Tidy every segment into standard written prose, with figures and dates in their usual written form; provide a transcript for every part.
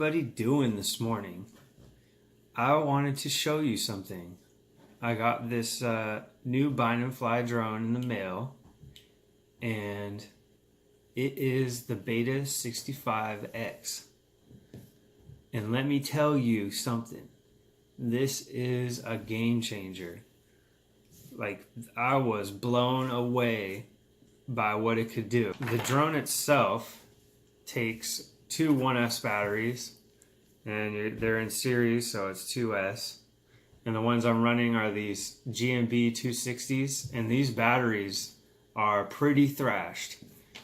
everybody doing this morning? I wanted to show you something. I got this new bind and fly drone in the mail, and it is the Beta65x. And let me tell you something. This is a game changer. Like, I was blown away by what it could do. The drone itself takes two 1S batteries, and they're in series, so it's 2S. And the ones I'm running are these GMB 260s, and these batteries are pretty thrashed.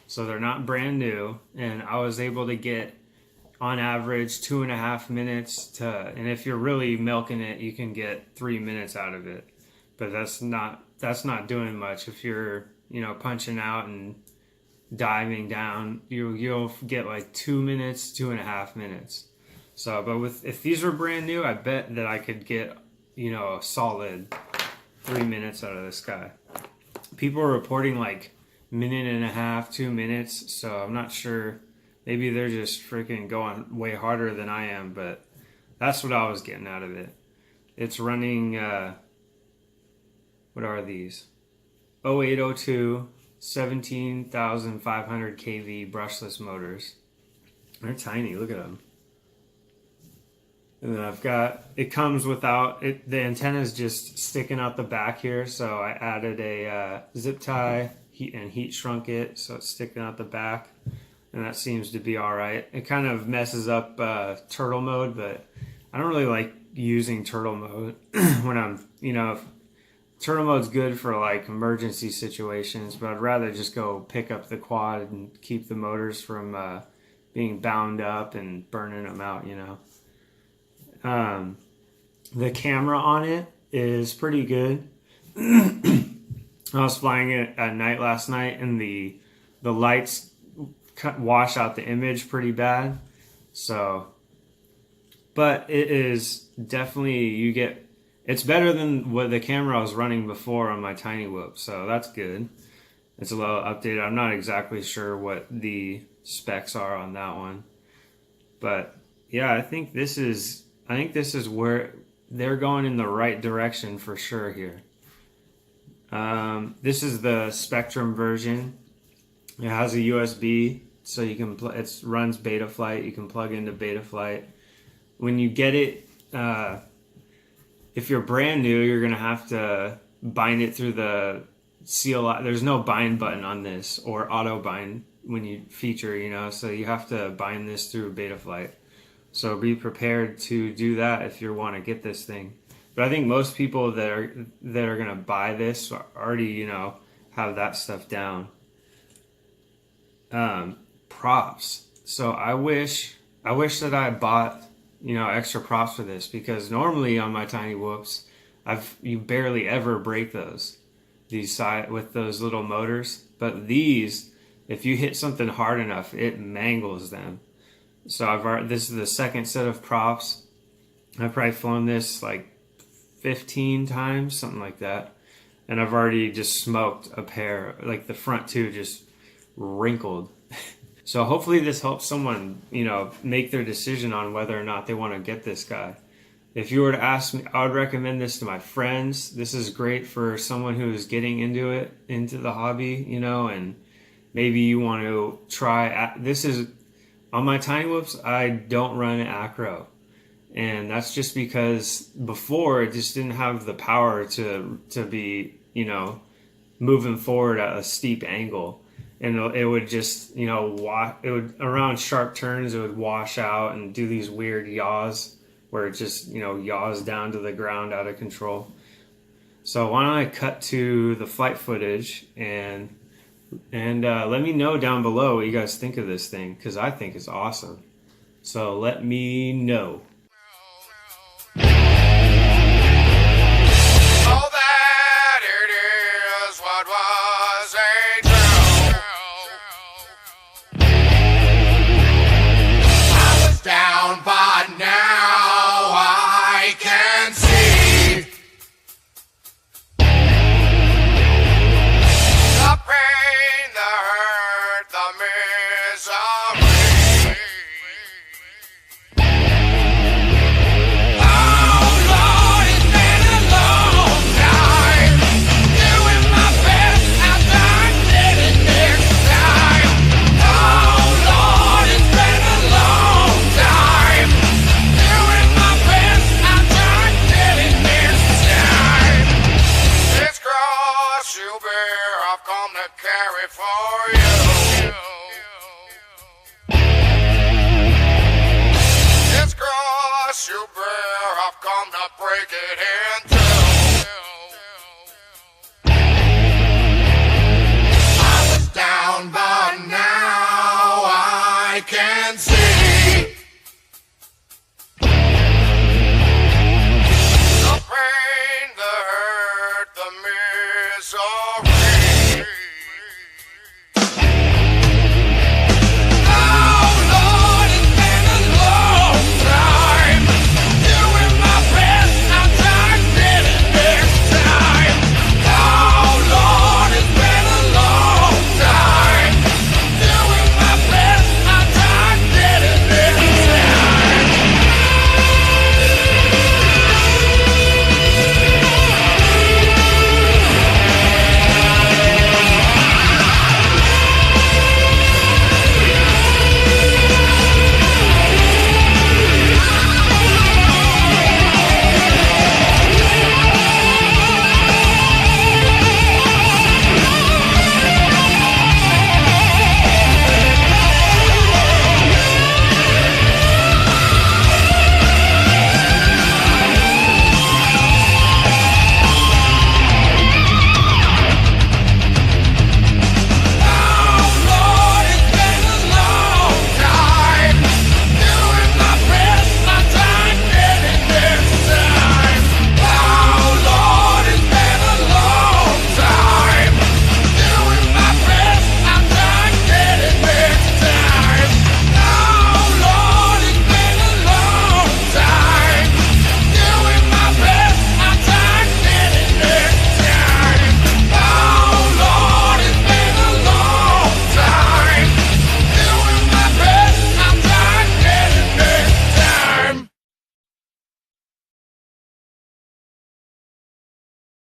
So they're not brand new, and I was able to get, on average, 2.5 minutes to, and if you're really milking it, you can get 3 minutes out of it. But that's not doing much. If you're, punching out and diving down, you'll get like 2 minutes, 2.5 minutes. So, but if these were brand new, I bet that I could get, a solid 3 minutes out of this guy. People are reporting like 1.5 minutes, 2 minutes. So I'm not sure. Maybe they're just freaking going way harder than I am, but that's what I was getting out of it. It's running, what are these? 0802 17,500 kV brushless motors. They're tiny, look at them. And then I've got, it comes without, the antenna's just sticking out the back here, so I added a zip tie and heat shrunk it, so it's sticking out the back, and that seems to be alright. It kind of messes up turtle mode, but I don't really like using turtle mode when I'm, turtle mode's good for like emergency situations, but I'd rather just go pick up the quad and keep the motors from being bound up and burning them out, The camera on it is pretty good. I was flying it at night last night, and the lights wash out the image pretty bad. So, but it is definitely, it's better than what the camera I was running before on my Tiny Whoop, so that's good. It's a little updated. I'm not exactly sure what the specs are on that one, but yeah, I think this is where they're going in the right direction for sure here. This is the Spectrum version. It has a USB, so you can it runs Betaflight. You can plug into Betaflight. When you get it, if you're brand new, you're gonna have to bind it through the seal. There's no bind button on this or auto bind when you feature, so you have to bind this through Betaflight. So be prepared to do that if you want to get this thing. But I think most people that are gonna buy this already, have that stuff down. Props. So I wish that I bought, extra props for this, because normally on my Tiny Whoops, you barely ever break these side with those little motors. But these, if you hit something hard enough, it mangles them. So this is the second set of props. I've probably flown this like 15 times, something like that. And I've already just smoked a pair, like the front two just wrinkled. So hopefully this helps someone, make their decision on whether or not they want to get this guy. If you were to ask me, I would recommend this to my friends. This is great for someone who is getting into the hobby, and maybe you want to try. This is, on my Tiny Whoops, I don't run acro. And that's just because before it just didn't have the power to be, moving forward at a steep angle. And it would just, around sharp turns, it would wash out and do these weird yaws where it just, yaws down to the ground out of control. So why don't I cut to the flight footage and let me know down below what you guys think of this thing, because I think it's awesome. So let me know. Misery. break it here.